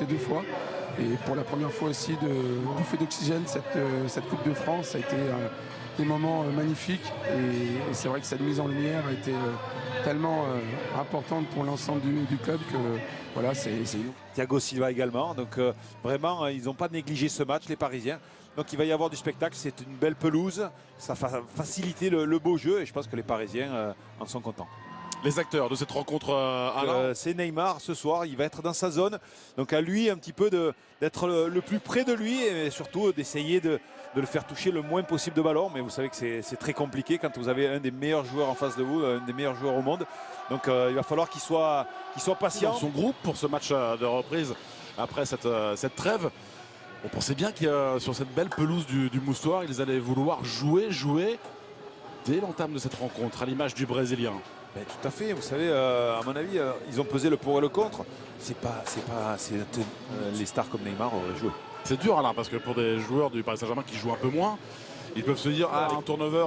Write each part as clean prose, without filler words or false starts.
les 2 fois. Et pour la première fois aussi de bouffée d'oxygène, cette Coupe de France, ça a été des moments magnifiques. Et c'est vrai que cette mise en lumière a été tellement importante pour l'ensemble du club que voilà, c'est Thiago Silva également. Donc vraiment, ils n'ont pas négligé ce match, les Parisiens. Donc il va y avoir du spectacle, c'est une belle pelouse. Ça va faciliter le beau jeu et je pense que les Parisiens en sont contents. Les acteurs de cette rencontre, Alain. C'est Neymar ce soir, il va être dans sa zone. Donc à lui un petit peu d'être le plus près de lui et surtout d'essayer de le faire toucher le moins possible de ballon. Mais vous savez que c'est très compliqué quand vous avez un des meilleurs joueurs en face de vous, un des meilleurs joueurs au monde. Donc il va falloir qu'il soit patient. Dans son groupe pour ce match de reprise après cette trêve. On pensait bien que sur cette belle pelouse du Moustoir, ils allaient vouloir jouer dès l'entame de cette rencontre, à l'image du Brésilien. Ben, tout à fait, vous savez, à mon avis, ils ont pesé le pour et le contre. Les stars comme Neymar auraient joué. C'est dur, Alain, parce que pour des joueurs du Paris Saint-Germain qui jouent un peu moins, ils peuvent se dire un turnover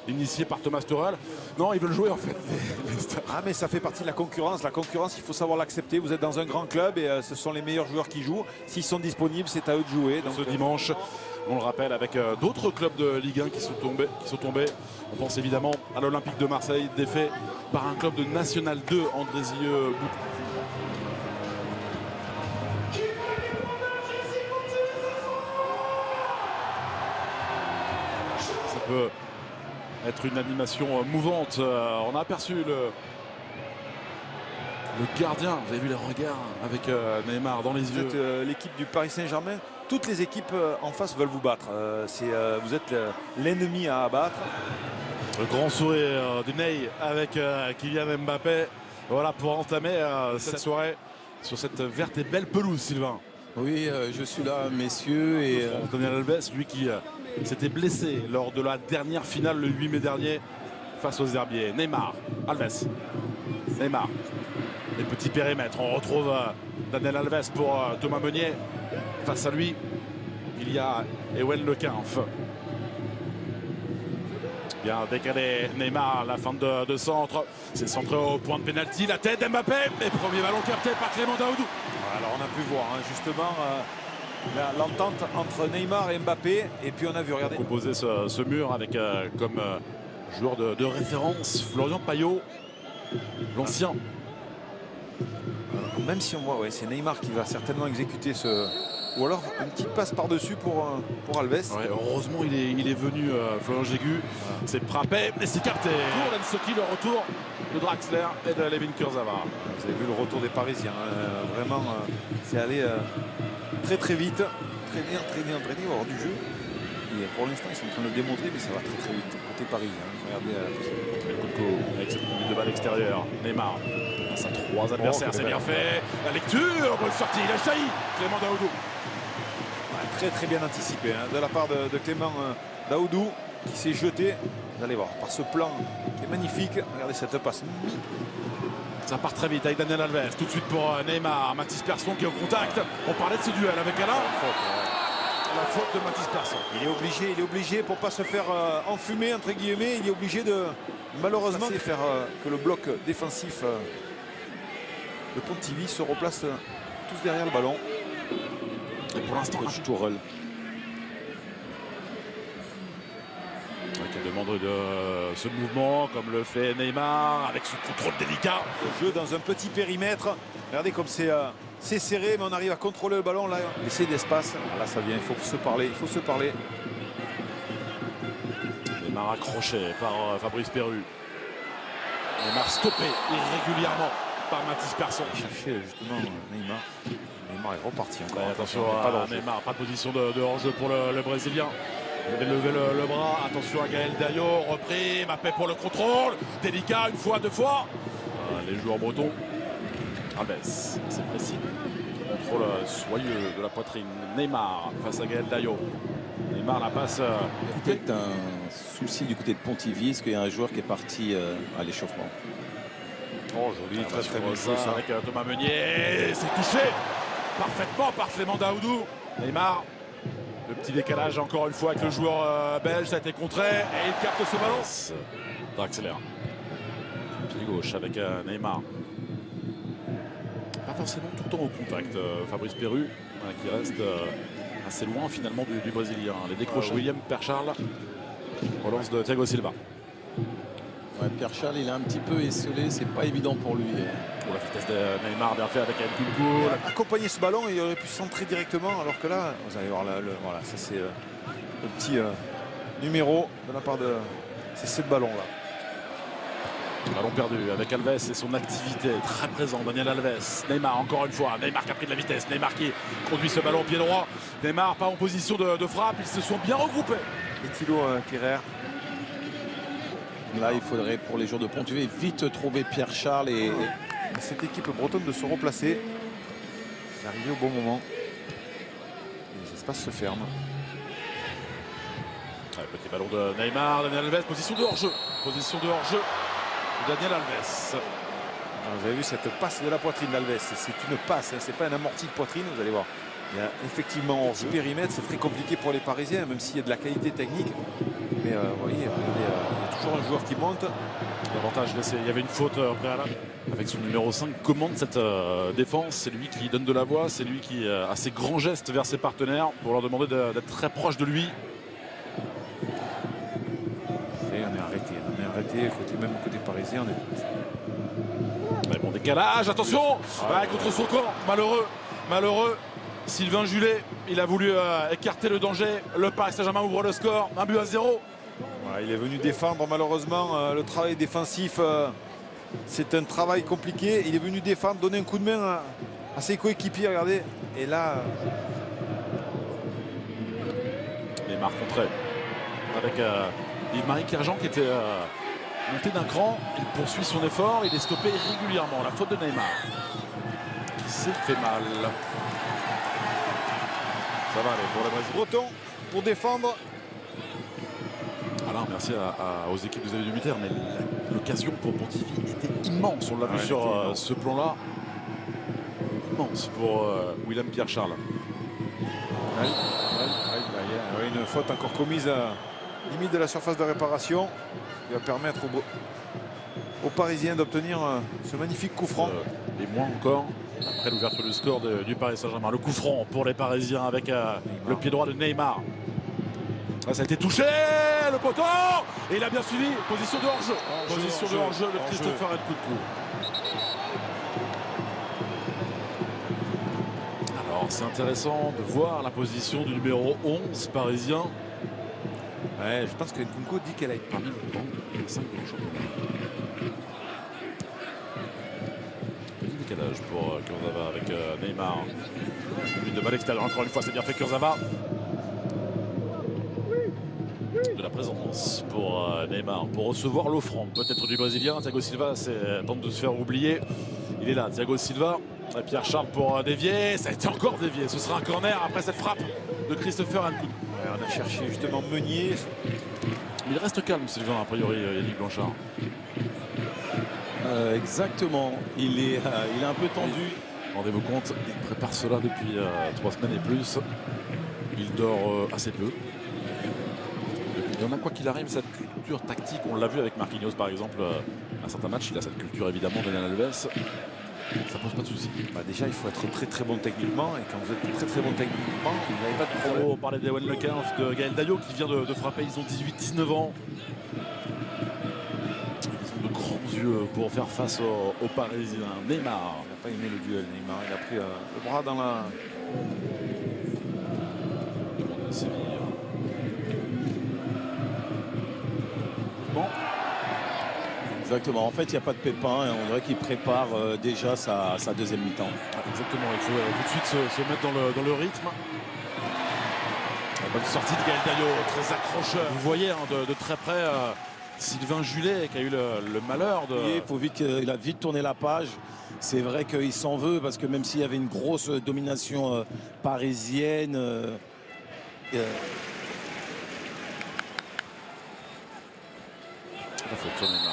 initié par Thomas Tuchel. Non, ils veulent jouer en fait. Les stars. Ah, mais ça fait partie de la concurrence. La concurrence, il faut savoir l'accepter. Vous êtes dans un grand club et ce sont les meilleurs joueurs qui jouent. S'ils sont disponibles, c'est à eux de jouer. Donc, ce dimanche, on le rappelle, avec d'autres clubs de Ligue 1 qui sont tombés. On pense évidemment à l'Olympique de Marseille, défait par un club de National 2, Andrézieux. Ça peut être une animation mouvante. On a aperçu le gardien, vous avez vu les regards avec Neymar dans les vous yeux. êtes l'équipe du Paris Saint-Germain. Toutes les équipes en face veulent vous battre. Vous êtes l'ennemi à abattre. Le grand sourire du Ney avec Kylian Mbappé. Voilà pour entamer cette soirée sur cette verte et belle pelouse, Sylvain. Oui, je suis là, messieurs. Et Daniel Alves, lui qui s'était blessé lors de la dernière finale le 8 mai dernier face aux Herbiers. Neymar, Alves, Neymar. Les petits périmètres. On retrouve Daniel Alves pour Thomas Meunier. Face à lui, il y a Ewen Le Quinf. Bien décalé Neymar, la fin de centre. C'est centré au point de pénalty. La tête d'Mbappé. Et premier ballon capté par Clément Daoudou. Alors on a pu voir justement l'entente entre Neymar et Mbappé. Et puis on a vu, regardez. Composer ce mur avec comme joueur de référence Florian Payot, l'ancien. Même si on voit, ouais, c'est Neymar qui va certainement exécuter ce... Ou alors une petite passe par-dessus pour Alves. Ouais, heureusement il est venu Florian Jégu. Voilà. C'est frappé et c'est capté. Pour Lensoki, le retour de Draxler et de Levin Kurzawa. Vous avez vu le retour des Parisiens. Vraiment, c'est allé très très vite. Entraîné hors du jeu. Et pour l'instant, ils sont en train de le démontrer, mais ça va très très vite. Côté parisien. Regardez Coco avec cette minute de balle extérieure. Neymar. Face à 3 adversaires, c'est bien fait. La lecture, bonne sortie, il a jailli. Clément Daoudou. Très très bien anticipé de la part de Clément Daoudou qui s'est jeté, vous allez voir, par ce plan qui est magnifique. Regardez cette passe. Ça part très vite avec Daniel Alves. Tout de suite pour Neymar. Mathys Persson qui est au contact. On parlait de ce duel avec Alain. La faute de Mathys Persson. Il est obligé pour ne pas se faire enfumer entre guillemets. Il est obligé de malheureusement de faire que le bloc défensif de Pontivy se replace tous derrière le ballon. Et pour l'instant, Tourelle. Qui demande de ce mouvement, comme le fait Neymar, avec ce contrôle délicat. Le jeu dans un petit périmètre. Regardez comme c'est serré, mais on arrive à contrôler le ballon. Là, laisser d'espace. Ah, là, ça vient. Il faut se parler. Il faut se parler. Neymar accroché par Fabrice Perru. Neymar stoppé irrégulièrement par Mathys Persson. Chercher justement Neymar. Neymar est reparti encore. Ouais, attention à Neymar, pas de position de hors-jeu pour le Brésilien. Il avait levé le bras, attention à Gaël Dayo, repris, Mbappé pour le contrôle, délicat une fois, deux fois. Les joueurs bretons, Alves, c'est précis. Contrôle soyeux de la poitrine, Neymar face à Gaël Dayo. Neymar la passe. Peut-être un souci du côté de Pontivy, est-ce qu'il y a un joueur qui est parti à l'échauffement? Oh joli, très très bien ça avec Thomas Meunier, c'est touché parfaitement par Clément Daoudou. Neymar. Le petit décalage encore une fois avec le joueur belge, ça a été contré et il capte ce ballon. Draxler. Pied gauche avec Neymar. pas forcément tout le temps au contact. Fabrice Perru qui reste assez loin finalement du Brésilien. Les décroches William Percharles. Relance de Thiago Silva. Ouais, Percharles, il est un petit peu esselé, c'est pas évident pour lui. Pour la vitesse de Neymar, bien fait avec Nkunku. Accompagner ce ballon, il aurait pu centrer directement, alors que là, vous allez voir, voilà, ça c'est le petit numéro de la part de ces ballons-là. Ballon perdu avec Alves et son activité très présent. Daniel Alves. Neymar encore une fois. Neymar qui a pris de la vitesse. Neymar qui conduit ce ballon au pied droit. Neymar pas en position de frappe. Ils se sont bien regroupés. Et Thilo Kehrer. Là, il faudrait pour les joueurs de Pontivy vite trouver Percharles et cette équipe bretonne de se replacer. C'est arrivé au bon moment. Et les espaces se ferment. Ouais, petit ballon de Neymar. Daniel Alves. Position de hors-jeu. Position de hors-jeu. Daniel Alves. Vous avez vu cette passe de la poitrine d'Alves. C'est une passe, hein, c'est pas un amorti de poitrine, vous allez voir. Il y a effectivement hors périmètre, c'est très compliqué pour les Parisiens, même s'il y a de la qualité technique. Mais vous voyez, il y a toujours un joueur qui monte. L'avantage, il y avait une faute préalable. Avec son numéro 5, commande cette défense. C'est lui qui donne de la voix, c'est lui qui a ses grands gestes vers ses partenaires pour leur demander d'être très proche de lui. Et on est arrêté, même côté parisien. Mais bon décalage, attention contre son corps, malheureux. Sylvain Julet, il a voulu écarter le danger. Le Paris Saint-Germain ouvre le score, 1-0. Ouais, il est venu défendre, malheureusement. Le travail défensif, c'est un travail compliqué. Il est venu défendre, donner un coup de main à ses coéquipiers, regardez. Et là... Neymar contré avec Yves-Marie Kerjan qui était monté d'un cran. Il poursuit son effort, il est stoppé régulièrement. La faute de Neymar qui s'est fait mal. Ça va aller pour le Brésil. Breton pour défendre. Alors merci aux équipes des avis du Mutter, mais l'occasion pour Pontivy était immense. On l'a vu sur ce plan-là. Immense pour William Percharles. Une faute encore commise à limite de la surface de réparation qui va permettre aux Parisiens d'obtenir ce magnifique coup franc. Et moins encore après l'ouverture du score du Paris Saint-Germain. Le coup franc pour les Parisiens avec le pied droit de Neymar. Là, ça a été touché, le poteau, et il a bien suivi. Position de hors-jeu. Position de hors-jeu de Christopher Nkunku. Alors c'est intéressant de voir la position du numéro 11 parisien. Ouais, je pense que Nkunku dit qu'elle a été parmi les 5 de championnat. Petit décalage pour Kurzawa avec Neymar. Une de balle extérieure, encore une fois, c'est bien fait Kurzawa. De la présence pour Neymar, pour recevoir l'offrande peut-être du Brésilien. Thiago Silva tente de se faire oublier. Il est là, Thiago Silva. Et Percharles pour dévier. Ça a été encore dévié. Ce sera un corner après cette frappe de Christopher Nkunku. On a cherché justement Meunier. Il reste calme, Sylvain, a priori, Yannick Blanchard. Exactement. Il est un peu tendu. Rendez-vous compte, il prépare cela depuis 3 semaines et plus. Il dort assez peu. Il y en a, quoi qu'il arrive, cette culture tactique. On l'a vu avec Marquinhos, par exemple, à certains matchs. Il a cette culture, évidemment, de Daniel Alves. Ça pose pas de soucis. Déjà, il faut être très très bon techniquement. Et quand vous êtes très très bon techniquement, vous n'avez pas de problème. On parlait d'Ewan Lequinf, de Gaël Dayo qui vient de frapper. Ils ont 18-19 ans. Ils ont de grands yeux pour faire face aux Parisiens. Neymar. Il n'a pas aimé le duel, Neymar. Il a pris le bras dans la... Demande de Séville. Bon. Exactement. En fait, il n'y a pas de pépin. On dirait qu'il prépare déjà sa deuxième mi-temps. Exactement. Il faut tout de suite se mettre dans le rythme. La bonne sortie de Gaël Dayo, très accrocheur. Vous voyez de très près Sylvain Julet qui a eu le malheur de... Il a vite tourné la page. C'est vrai qu'il s'en veut parce que même s'il y avait une grosse domination parisienne...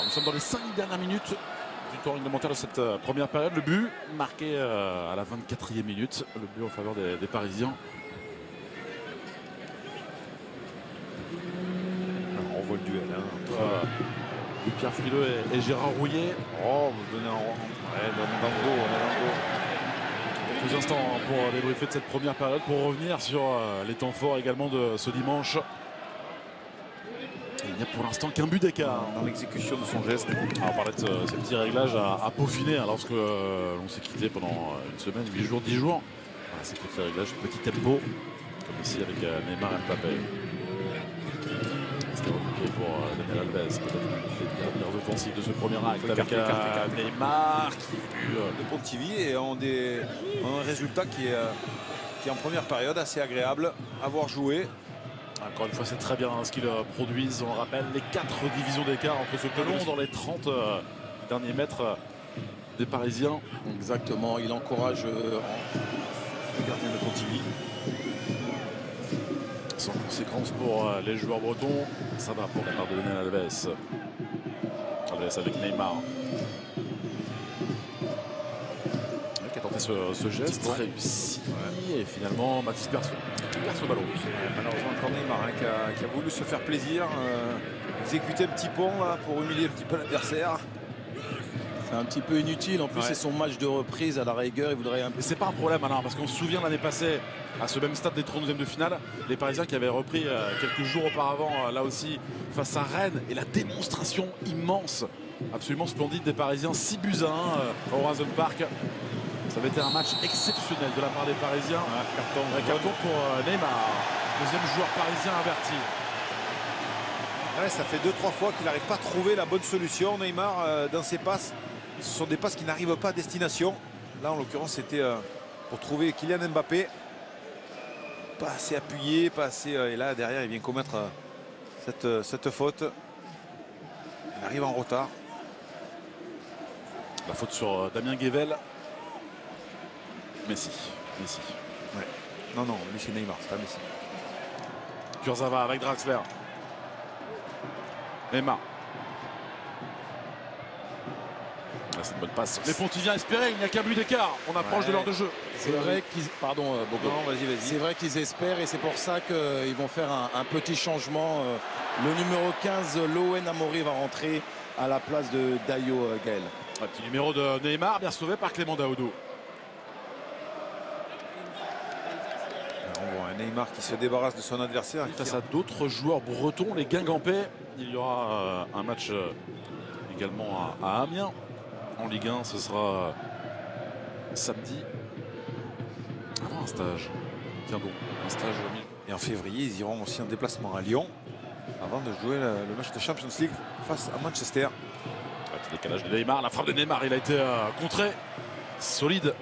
Nous sommes dans les 5 dernières minutes du temps réglementaire de cette première période. Le but marqué à la 24e minute. Le but en faveur des Parisiens. On voit le duel. Pierre Frileux et Gérard Rouillet. Oh, vous donnez un rond. Ouais, dans le dos. Quelques instants pour débriefer de cette première période, pour revenir sur les temps forts également de ce dimanche. Il n'y a pour l'instant qu'un but d'écart dans l'exécution de son geste. On parlait de ces petits réglages à peaufiner lorsque l'on s'est quitté pendant une semaine, 8 jours, 10 jours. Voilà, ces petits réglages, petit tempo, comme ici avec Neymar et Mbappé. C'était remarqué pour Daniel Alves, peut-être les dernières offensives de ce premier acte avec Neymar qui de Pontivy et ont un résultat qui est en première période assez agréable à voir jouer. Encore une fois, c'est très bien ce qu'ils produisent. On rappelle les 4 divisions d'écart entre ce pelon dans les 30 derniers mètres des Parisiens. Exactement, il encourage le gardien de Pontivy. Sans conséquence pour les joueurs bretons. Ça va pour la part de Daniel Alves. Alves avec Neymar. Qui a tenté ce geste réussi. Et finalement, Mathis perd ce ballon. Malheureusement, encore Neymar qui a voulu se faire plaisir, exécuter un petit pont là, pour humilier un petit peu l'adversaire. C'est un petit peu inutile. En plus, c'est son match de reprise à la rigueur. Il voudrait un peu. Mais c'est pas un problème, Alain, parce qu'on se souvient l'année passée, à ce même stade des 32e de finale, les Parisiens qui avaient repris quelques jours auparavant, là aussi, face à Rennes, et la démonstration immense, absolument splendide des Parisiens, 6 buts à 1 au Horizon Park. Ça avait été un match exceptionnel de la part des Parisiens. Carton pour Neymar, deuxième joueur parisien averti. Ouais, ça fait 2-3 fois qu'il n'arrive pas à trouver la bonne solution. Neymar, dans ses passes, ce sont des passes qui n'arrivent pas à destination. Là, en l'occurrence, c'était pour trouver Kylian Mbappé. Pas assez appuyé, pas assez. Et là, derrière, il vient commettre cette faute. Il arrive en retard. La faute sur Damien Guével. Messi. Ouais. Non, lui c'est Neymar, c'est pas Messi. Kurzawa avec Draxler. Neymar. C'est une bonne passe. Les Pontiviens espéraient, il n'y a qu'un but d'écart. On approche de l'heure de jeu. C'est vrai qu'ils. Pardon, Bogo. Non, vas-y. C'est vrai qu'ils espèrent et c'est pour ça qu'ils vont faire un petit changement. Le numéro 15, Lowen Amori, va rentrer à la place de Dayo Gaël. Un petit numéro de Neymar, bien sauvé par Clément Daoudou. On voit un Neymar qui se débarrasse de son adversaire. Face à d'autres joueurs bretons, les Guingampais. Il y aura un match également à Amiens. En Ligue 1, ce sera samedi. Avant un stage. Tiens donc, un stage. Et en février, ils iront aussi en déplacement à Lyon avant de jouer le match de Champions League face à Manchester. Un petit décalage de Neymar. La frappe de Neymar, il a été contré. Solide.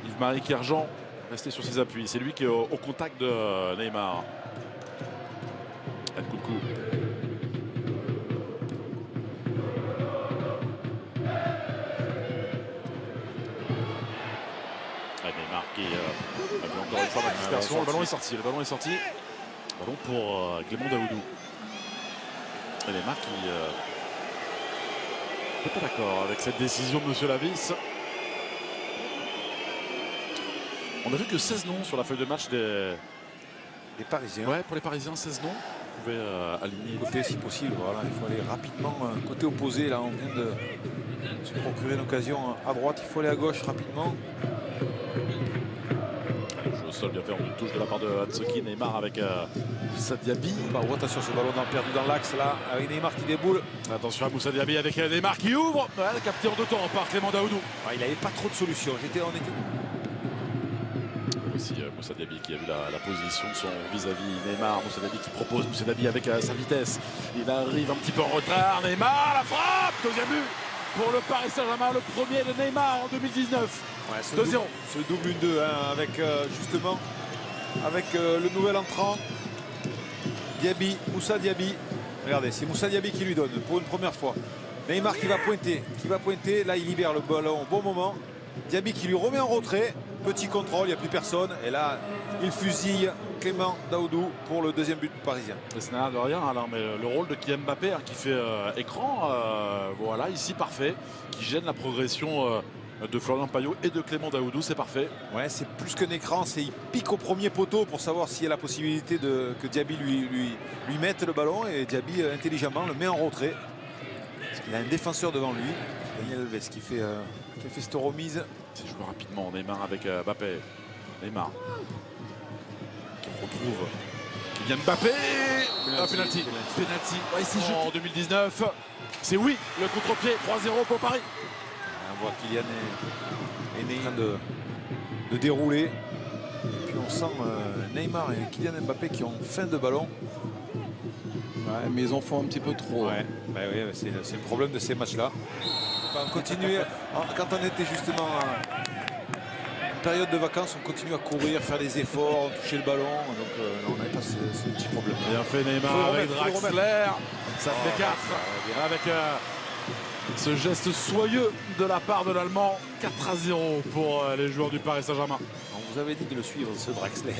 Yves-Marie Kerjan resté sur ses appuis. C'est lui qui est au contact de Neymar. Nkunku. Neymar qui a vu encore une fois la dispersion. Le ballon est sorti. Le ballon pour Clément Daoudou. Et Neymar qui n'est pas d'accord avec cette décision de M. Lavis. On a vu que 16 noms sur la feuille de match des Parisiens. Ouais, pour les Parisiens, 16 noms. Vous pouvez aligner. Côté si possible, voilà, il faut aller rapidement côté opposé. Là, on vient de se procurer une occasion à droite. Il faut aller à gauche rapidement. Le jeu au sol bien fait, on une touche de la part de Hatsuki. Neymar avec Moussa Diaby. Attention, ce ballon perdu dans l'axe là, avec Neymar qui déboule. Attention à Moussa Diaby avec Neymar qui ouvre. Ouais, capté en 2 temps par Clément Daoudou. Ouais, il n'avait pas trop de solutions. Ici Moussa Diaby qui a vu la position de son vis-à-vis Neymar. Moussa Diaby qui propose, Moussa Diaby avec sa vitesse. Il arrive un petit peu en retard. Neymar, la frappe, deuxième but pour le Paris Saint-Germain, le premier de Neymar en 2019. Ouais, 2-0. Ce double 1-2 hein, avec justement avec le nouvel entrant Diaby, Moussa Diaby. Regardez, c'est Moussa Diaby qui lui donne pour une première fois. Neymar qui va pointer. Là, il libère le ballon au bon moment. Diaby qui lui remet en retrait. Petit contrôle, il n'y a plus personne. Et là, il fusille Clément Daoudou pour le deuxième but parisien. Ce n'est de rien, Alain, mais le rôle de Kylian Mbappé qui fait écran, voilà, ici parfait, qui gêne la progression de Florian Payot et de Clément Daoudou, c'est parfait. Ouais, c'est plus qu'un écran, il pique au premier poteau pour savoir s'il y a la possibilité que Diaby lui mette le ballon. Et Diaby, intelligemment, le met en retrait. Parce qu'il a un défenseur devant lui, Daniel Alves, qui fait cette remise. C'est joué rapidement. Neymar avec Mbappé. Neymar qui retrouve Kylian Mbappé. Un penalty. Penalty. Ouais, c'est en 2019. C'est oui, le contre-pied. 3-0 pour Paris. On voit Kylian est en train de dérouler. Et puis on sent Neymar et Kylian Mbappé qui ont faim de ballon. Ouais, mais ils en font un petit peu trop. Ouais, bah oui, c'est le problème de ces matchs-là. On continuait, quand on était justement en période de vacances, on continue à courir, faire des efforts, toucher le ballon. Donc on n'avait pas ce petit problème. Bien fait Neymar avec Draxler. Ça fait 4 avec ce geste soyeux de la part de l'Allemand. 4-0 pour les joueurs du Paris Saint-Germain. On vous avait dit de le suivre, ce Draxler,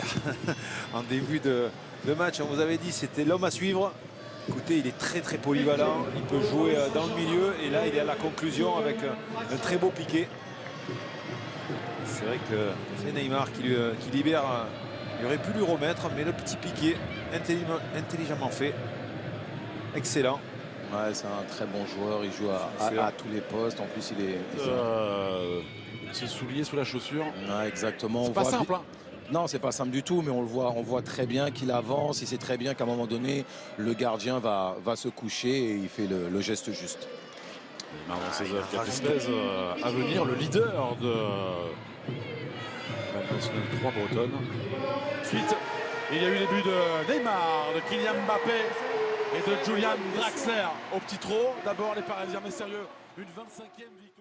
en début de match. On vous avait dit c'était l'homme à suivre. Écoutez, il est très très polyvalent, il peut jouer dans le milieu et là il est à la conclusion avec un très beau piqué. C'est vrai que c'est Neymar qui libère, il aurait pu lui remettre, mais le petit piqué intelligemment fait, excellent. Ouais, c'est un très bon joueur, il joue à tous les postes, en plus il est... Ce soulier sous la chaussure. Ouais, exactement. C'est pas simple, hein. Non, c'est pas simple du tout, mais on voit très bien qu'il avance. Il sait très bien qu'à un moment donné, le gardien va se coucher et il fait le geste juste. Neymar dans ses œuvres capitaises à venir, le leader de la nationale 3 bretonne. Ensuite, il y a eu les buts de Neymar, de Kylian Mbappé et de Julian Draxler au petit trot. D'abord les Parisiens, mais sérieux, une 25e victoire.